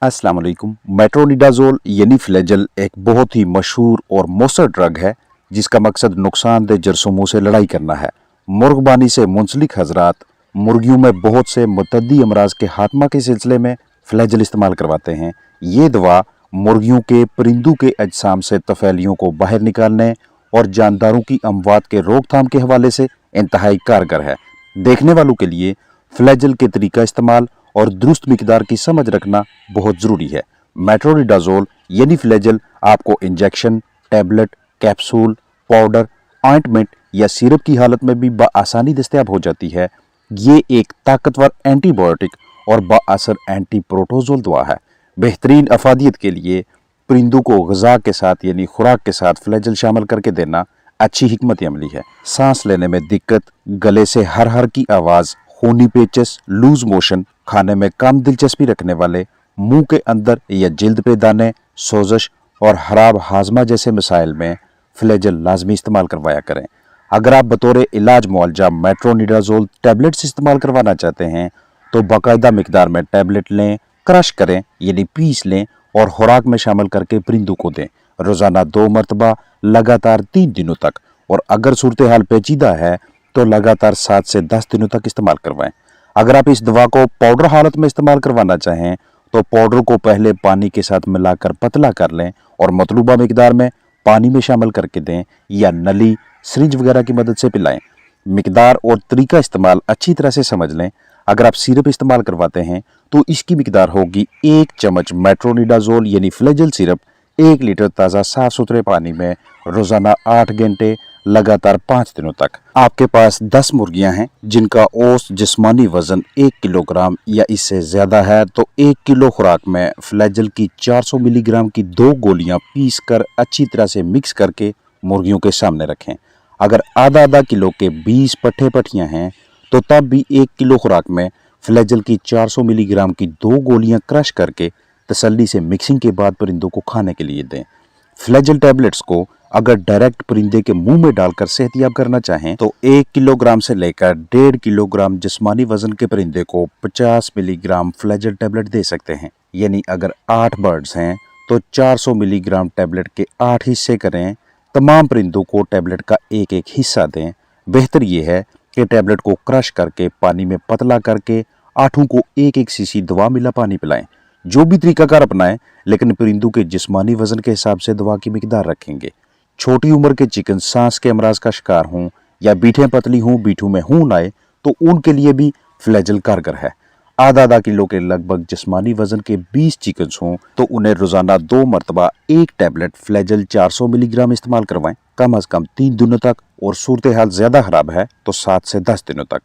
अस्सलाम वालेकुम। मेट्रोनिडाज़ोल यानी फ्लैजेल एक बहुत ही मशहूर और मौसर ड्रग है जिसका मकसद नुकसानदेह जरासीमों से लड़ाई करना है। मुर्गबानी से मुंसलिक हजरात मुर्गियों में बहुत से मुतअद्दी अमराज के खात्मा के सिलसिले में फ्लैजेल इस्तेमाल करवाते हैं। ये दवा मुर्गियों के परिंदों के अजसाम से तफैलियों को बाहर निकालने और जानदारों की अमवात के रोकथाम के हवाले से इंतहाई कारगर है। देखने वालों के लिए फ्लैजेल के तरीका इस्तेमाल और दुरुस्त मिकदार की समझ रखना बहुत ज़रूरी है। मेट्रोनिडाज़ोल यानी फ्लैजेल आपको injection, tablet, capsule, powder, ointment या सिरप की हालत में भी बआसानी दस्तयाब हो जाती है। ये एक ताकतवर एंटीबायोटिक और बाअसर एंटी प्रोटोजोल दवा है। बेहतरीन अफादियत के लिए परिंदों को ग़िज़ा के साथ यानी खुराक के साथ फ्लैजेल शामिल करके देना अच्छी हिकमत अमली है। सांस लेने में दिक्कत, गले से हर हर की आवाज़, खूनी पेचस, लूज मोशन, खाने में कम दिलचस्पी रखने वाले, मुंह के अंदर या जिल्द पे दाने, सोजश और खराब हाजमा जैसे मसाइल में फ्लैजेल लाजमी इस्तेमाल करवाया करें। अगर आप बतौर इलाज मुआलजा मेट्रोनिडाज़ोल टैबलेट्स इस्तेमाल करवाना चाहते हैं तो बाकायदा मिकदार में टैबलेट लें, क्रश करें यानी पीस लें और खुराक में शामिल करके परिंदों को दें, रोज़ाना 2 मरतबा लगातार 3 दिनों तक। और अगर सूरत हाल पेचीदा है तो लगातार 7 से 10 दिनों तक इस्तेमाल करवाएं। अगर आप इस दवा को पाउडर हालत में इस्तेमाल करवाना चाहें तो पाउडर को पहले पानी के साथ मिलाकर पतला कर लें और मतलूबा मिकदार में पानी में शामिल करके दें या नली, सिरिंज वगैरह की मदद से पिलाएं। मिकदार और तरीका इस्तेमाल अच्छी तरह से समझ लें। अगर आप सिरप इस्तेमाल करवाते हैं तो इसकी मिकदार होगी 1 चम्मच मेट्रोनिडाज़ोल यानी फ्लैजेल सिरप 1 लीटर ताज़ा साफ सुथरे पानी में रोज़ाना 8 घंटे लगातार 5 दिनों तक। आपके पास 10 मुर्गियां हैं जिनका औसत जिस्मानी वजन 1 किलोग्राम या इससे ज़्यादा है तो 1 किलो खुराक में फ्लैजेल की 400 मिलीग्राम की 2 गोलियां पीस कर अच्छी तरह से मिक्स करके मुर्गियों के सामने रखें। अगर आधा आधा किलो के 20 पट्ठे पट्टियाँ हैं तो तब भी 1 किलो खुराक में फ्लैजेल की 400 मिलीग्राम की 2 गोलियां क्रश करके तसल्ली से मिक्सिंग के बाद परिंदों को खाने के लिए दें। फ्लैजेल टैबलेट्स को अगर डायरेक्ट परिंदे के मुंह में डालकर सेहतियाब करना चाहें तो 1 किलोग्राम से लेकर 1.5 किलोग्राम जिस्मानी वजन के परिंदे को 50 मिलीग्राम फ्लैजेल टैबलेट दे सकते हैं। यानी अगर 8 बर्ड्स हैं तो 400 मिलीग्राम टैबलेट के 8 हिस्से करें। तमाम परिंदों को टैबलेट का एक एक हिस्सा दें। बेहतर यह है कि टैबलेट को क्रश करके पानी में पतला करके आठों को एक एक सीसी दवा मिला पानी पिलाएं। जो भी तरीकाकार अपनाएं लेकिन परिंदों के जिस्मानी वजन के हिसाब से दवा की मिकदार रखेंगे। छोटी उम्र के चिकन सांस के अमराज का शिकार हों या बीठें पतली हों, बीठों में खून आए तो उनके लिए भी फ्लैजेल कारगर है। आधा आधा किलो के लगभग जिस्मानी वजन के 20 चिकन हों तो उन्हें रोजाना 2 मरतबा 1 टैबलेट फ्लैजेल 400 मिलीग्राम इस्तेमाल करवाएं, कम अज कम 3 दिनों तक, और सूरत हाल ज्यादा खराब है तो 7 से 10 दिनों तक।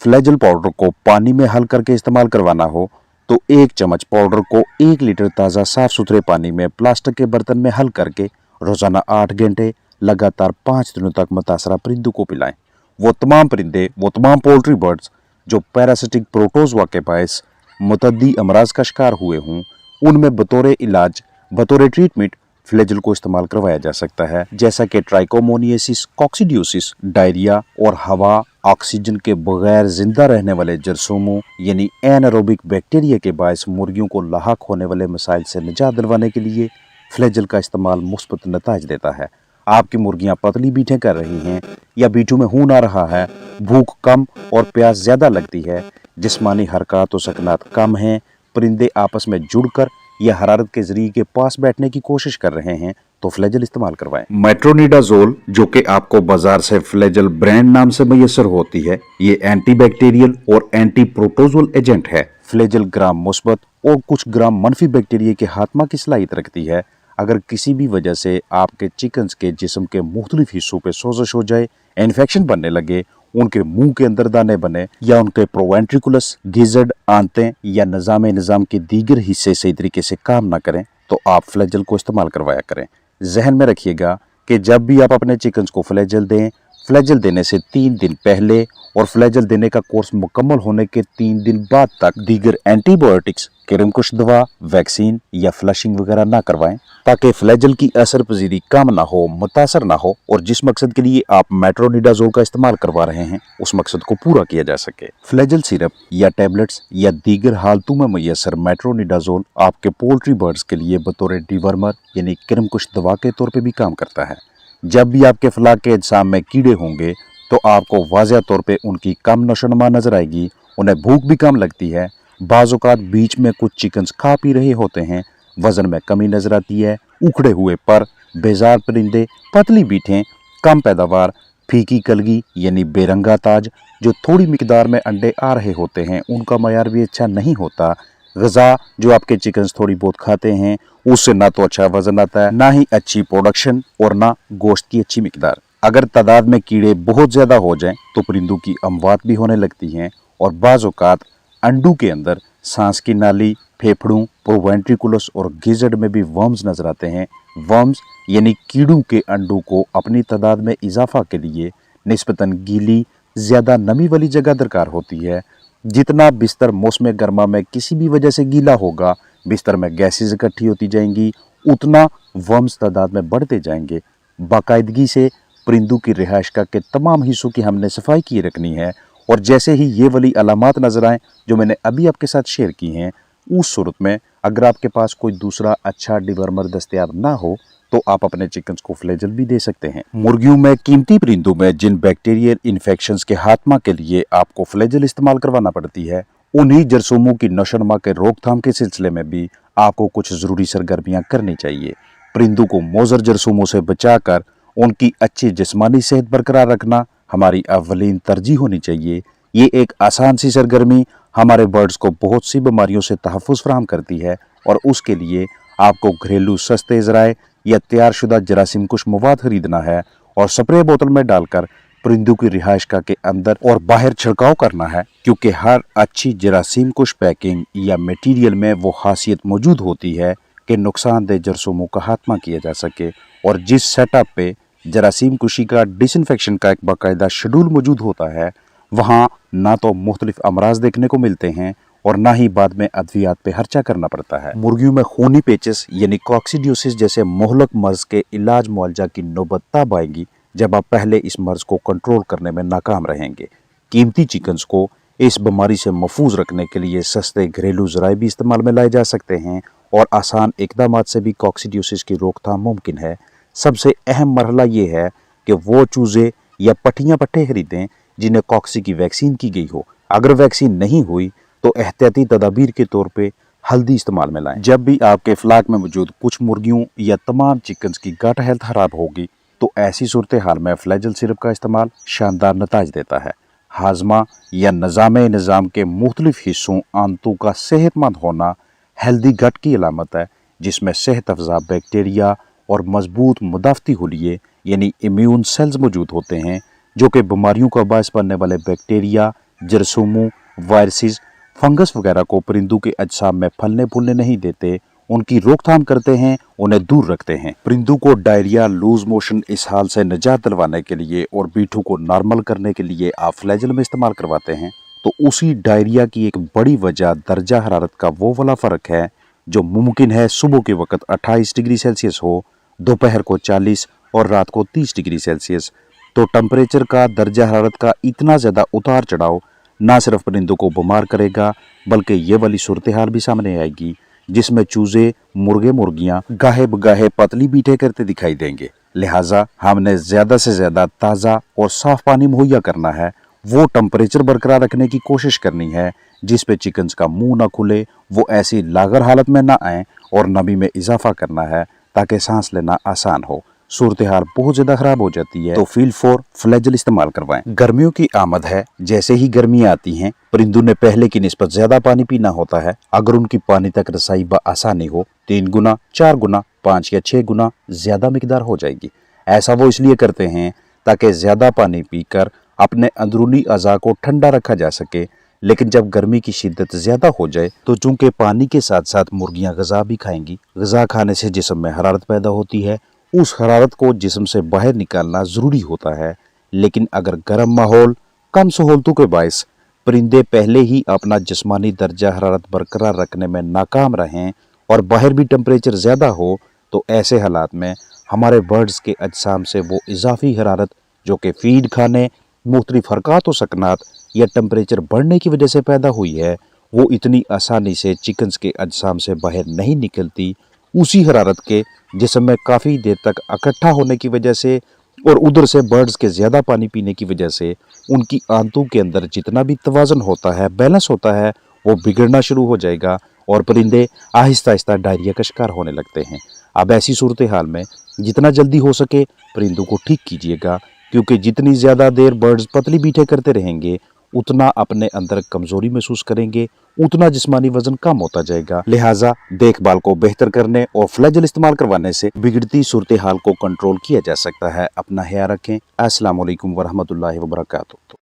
फ्लैजेल पाउडर को पानी में हल करके इस्तेमाल करवाना हो तो 1 चम्मच पाउडर को 1 लीटर ताज़ा साफ सुथरे पानी में प्लास्टिक के बर्तन में हल करके रोज़ाना 8 घंटे लगातार 5 दिनों तक मुतासरा परिंदों को पिलाएं। वो तमाम परिंदे, वो तमाम पोल्ट्री बर्ड्स जो पैरासिटिक प्रोटोजोआ के बायस मुतअद्दी अमराज का शिकार हुए हों उनमें बतौर इलाज, बतौर ट्रीटमेंट फ्लैजेल को इस्तेमाल करवाया जा सकता है, जैसा कि ट्राइकोमोनियासिस, कॉक्सिडियोसिस, डायरिया और हवा ऑक्सीजन के बगैर जिंदा रहने वाले जरासीमों यानी एनारोबिक बैक्टीरिया के बायस मुर्गियों को लाहक होने वाले मसाइल से निजात दिलवाने के लिए फ्लैजेल का इस्तेमाल मुस्बत नताइज देता है। आपकी मुर्गियां पतली बीठें कर रही हैं या बीठों में खून आ रहा है, भूख कम और प्यास ज्यादा लगती है, जिस्मानी हरकत और सकनात कम हैं, परिंदे आपस में जुड़कर या हरारत के जरिए के पास बैठने की कोशिश कर रहे हैं तो फ्लैजेल इस्तेमाल करवाएं। मेट्रोनिडाज़ोल जो कि आपको बाजार से फ्लैजेल ब्रांड नाम से मैसर होती है, ये एंटी बैक्टीरियल और एंटी प्रोटोजोल एजेंट है। फ्लैजेल ग्राम मुस्बत और कुछ ग्राम मनफी बैक्टीरिया के खात्मा की सलाहियत रखती है। अगर किसी भी वजह से आपके चिकन्स के जिस्म के मुख्तलिफ हिस्सों पे सोजश हो जाए, इन्फेक्शन बनने लगे, उनके मुंह के अंदर दाने बने या उनके प्रोवेंट्रिकुलस, गिजर्ड, आंतें या निज़ाम के दीगर हिस्से सही तरीके से काम ना करें तो आप फ्लैजेल को इस्तेमाल करवाया करें। जहन में रखिएगा कि जब भी आप अपने चिकन्स को फ्लैजेल दें, फ्लैजल देने से 3 दिन पहले और फ्लैजल देने का कोर्स मुकम्मल होने के 3 दिन बाद तक दीगर एंटीबायोटिक्स, किरमकुश दवा, वैक्सीन या फ्लशिंग वगैरह ना करवाएं, ताकि फ्लैजल की असर पजीरी कम ना हो, मुतासर ना हो और जिस मकसद के लिए आप मेट्रोनिडाजोल का इस्तेमाल करवा रहे हैं उस मकसद को पूरा किया जा सके। फ्लैजल सिरप या टैबलेट्स या दीगर हालतों में मुयसर मेट्रोनिडाजोल आपके पोल्ट्री बर्ड्स के लिए बतौर डिवर्मर यानी किरमकुश दवा के तौर पर भी काम करता है। जब भी आपके फलाक के अजसाम में कीड़े होंगे तो आपको वाज़ह तौर पे उनकी कम नशोनुमा नजर आएगी, उन्हें भूख भी कम लगती है, बाज़ औक़ात बीच में कुछ चिकन्स खा पी रहे होते हैं, वज़न में कमी नजर आती है, उखड़े हुए पर, बेजार परिंदे, पतली बीठें, कम पैदावार, फीकी कलगी यानी बेरंगा ताज जो थोड़ी मिकदार में अंडे आ रहे होते हैं उनका मयार भी अच्छा नहीं होता, ग़िज़ा जो आपके चिकन्स थोड़ी बहुत खाते हैं उससे ना तो अच्छा वजन आता है, ना ही अच्छी प्रोडक्शन और ना गोश्त की अच्छी मिकदार। अगर तादाद में कीड़े बहुत ज़्यादा हो जाएं तो परिंदों की अमवात भी होने लगती हैं और बाज़ औक़ात अंडों के अंदर सांस की नाली, फेफड़ों, प्रोवेंट्रिकुलस और गिज़र्ड में भी वर्म्स नजर आते हैं। वर्म्स यानी कीड़ों के अंडों को अपनी तादाद में इजाफा के लिए निस्बतन गीली, ज़्यादा नमी वाली जगह दरकार होती है। जितना बिस्तर मौसम गर्मा में किसी भी वजह से गीला होगा, बिस्तर में गैसेज इकट्ठी होती जाएंगी, उतना वर्म्स तादाद में बढ़ते जाएंगे। बाकायदगी से परिंदों की रिहाइशगाह के तमाम हिस्सों की हमने सफाई की रखनी है और जैसे ही ये वाली अलामात नजर आएँ जो मैंने अभी आपके साथ शेयर की हैं, उस सूरत में अगर आपके पास कोई दूसरा अच्छा डिवर्मर दस्तयाब ना हो तो आप अपने चिकन्स को फ्लैजल भी दे सकते हैं। मुर्गियों में कीमती परिंदों में जिन बैक्टीरियल इन्फेक्शंस के खात्मा के लिए आपको फ्लैजल इस्तेमाल करवाना पड़ती है, उन्हीं जरसूमों की नशोनुमा के रोकथाम के सिलसिले में भी आपको कुछ ज़रूरी सरगर्मियाँ करनी चाहिए। परिंदों को मोज़र जरसूमों से बचाकर उनकी अच्छी जिस्मानी सेहत बरकरार रखना हमारी अव्वलीन तरजीह होनी चाहिए। ये एक आसान सी सरगर्मी हमारे बर्ड्स को बहुत सी बीमारियों से तहफ़्फ़ुज़ फराहम करती है और उसके लिए आपको घरेलू सस्ते ज़राए या तैयार शुदा जरासीम कुश मवाद खरीदना है और स्प्रे बोतल में डालकर परिंदों की रिहाइशगाह के अंदर और बाहर छिड़काव करना है, क्योंकि हर अच्छी जरासीम कुश पैकिंग या मटीरियल में वो खासियत मौजूद होती है कि नुकसानदेह जरासीमों का खात्मा किया जा सके। और जिस सेटअप पे जरासीम कुशी का डिसइंफेक्शन का एक बाकायदा शेड्यूल मौजूद होता है, वहाँ ना तो मुख्तलिफ अमराज देखने को मिलते हैं और ना ही बाद में अद्वियात पे खर्चा करना पड़ता है। मुर्गियों में खूनी पेचिस यानी कॉक्सीडियोसिस जैसे मोहलक मर्ज के इलाज मुआवजा की नौबत तब आएगी जब आप पहले इस मर्ज को कंट्रोल करने में नाकाम रहेंगे। कीमती चिकन्स को इस बीमारी से महफूज रखने के लिए सस्ते घरेलू ज़राए भी इस्तेमाल में लाए जा सकते हैं और आसान इकदाम से भी कॉक्सीडियोसिस की रोकथाम मुमकिन है। सबसे अहम मरहला ये है कि वो चूज़े या पट्टियाँ पट्टे खरीदें जिन्हें कॉक्सी की वैक्सीन की गई हो। अगर वैक्सीन नहीं हुई तो एहतियाती तदाबीर के तौर पे हल्दी इस्तेमाल में लाएं। जब भी आपके फ्लाक में मौजूद कुछ मुर्गियों या तमाम चिकन्स की गट हेल्थ खराब होगी तो ऐसी सूरत हाल में फ्लैजल सिरप का इस्तेमाल शानदार नताज देता है। हाजमा या निज़ाम के मुख्तलिफ हिस्सों आंतों का सेहतमंद होना हेल्दी गट की अलामत है, जिसमें सेहत अफजा बैक्टीरिया और मजबूत मुदाफ़ती हुलिये यानी इम्यून सेल्स मौजूद होते हैं जो कि बीमारियों का बायस बनने वाले बैक्टीरिया, जरासीमों, वायरसेस, फंगस वगैरह को परिंदों के अजसाम में फलने फूलने नहीं देते, उनकी रोकथाम करते हैं, उन्हें दूर रखते हैं। परिंदों को डायरिया, लूज मोशन इस हाल से निजात दिलवाने के लिए और बीठू को नॉर्मल करने के लिए आप फ्लैजल में इस्तेमाल करवाते हैं तो उसी डायरिया की एक बड़ी वजह दर्जा हरारत का वो वाला फ़र्क है जो मुमकिन है सुबह के वक्त 28 डिग्री सेल्सियस हो, दोपहर को 40 और रात को 30 डिग्री सेल्सियस। तो टेम्परेचर का, दर्जा हरारत का इतना ज़्यादा उतार चढ़ाव ना सिर्फ परिंदों को बीमार करेगा बल्कि ये वाली सूरत हाल भी सामने आएगी जिसमें चूजे, मुर्गे मुर्गियाँ गाहे बगाहे पतली बीठे करते दिखाई देंगे। लिहाजा हमने ज़्यादा से ज़्यादा ताज़ा और साफ़ पानी मुहैया करना है, वो टेम्परेचर बरकरार रखने की कोशिश करनी है जिस पे चिकन्स का मुंह ना खुले, वो ऐसी लागर हालत में ना आए और नमी में इजाफा करना है ताकि सांस लेना आसान हो। सूरत हाल बहुत ज़्यादा ख़राब हो जाती है तो फील फॉर फ्लैजल इस्तेमाल करवाएं। गर्मियों की आमद है, जैसे ही गर्मियाँ आती हैं परिंदों ने पहले की निस्बत ज़्यादा पानी पीना होता है। अगर उनकी पानी तक रसाई बआसानी हो 3 गुना, 4 गुना, 5 या 6 गुना ज़्यादा मिकदार हो जाएगी। ऐसा वो इसलिए करते हैं ताकि ज़्यादा पानी पीकर अपने अंदरूनी अज़ा को ठंडा रखा जा सके। लेकिन जब गर्मी की शिद्दत ज़्यादा हो जाए तो चूँकि पानी के साथ साथ मुर्गियाँ ग़िज़ा भी खाएंगी, ग़िज़ा खाने से जिस्म में हरारत पैदा होती है, उस हरारत को जिस्म से बाहर निकालना ज़रूरी होता है। लेकिन अगर गर्म माहौल, कम सहूलतों के बायस परिंदे पहले ही अपना जिस्मानी दर्जा हरारत बरकरार रखने में नाकाम रहें और बाहर भी टेम्परेचर ज़्यादा हो, तो ऐसे हालात में हमारे बर्ड्स के अजसाम से वो इजाफी हरारत जो कि फीड खाने, मुख्तलिफ हरकत व सकनात या टेम्परेचर बढ़ने की वजह से पैदा हुई है, वो इतनी आसानी से चिकन्स के अजसाम से बाहर नहीं निकलती। उसी हरारत के जिस्म में काफ़ी देर तक इकट्ठा होने की वजह से और उधर से बर्ड्स के ज़्यादा पानी पीने की वजह से उनकी आंतों के अंदर जितना भी तवाज़ुन होता है, बैलेंस होता है, वो बिगड़ना शुरू हो जाएगा और परिंदे आहिस्ता आहिस्ता डायरिया का शिकार होने लगते हैं। अब ऐसी सूरत हाल में जितना जल्दी हो सके परिंदों को ठीक कीजिएगा, क्योंकि जितनी ज़्यादा देर बर्ड्स पतली बीठे करते रहेंगे उतना अपने अंदर कमज़ोरी महसूस करेंगे, उतना जिस्मानी वज़न कम होता जाएगा। लिहाजा देखभाल को बेहतर करने और फ्लैजल इस्तेमाल करवाने से बिगड़ती सूरत हाल को कंट्रोल किया जा सकता है। अपना ख्याल रखें। अस्सलाम वालेकुम वरहमतुल्लाहि वबरकातुहू।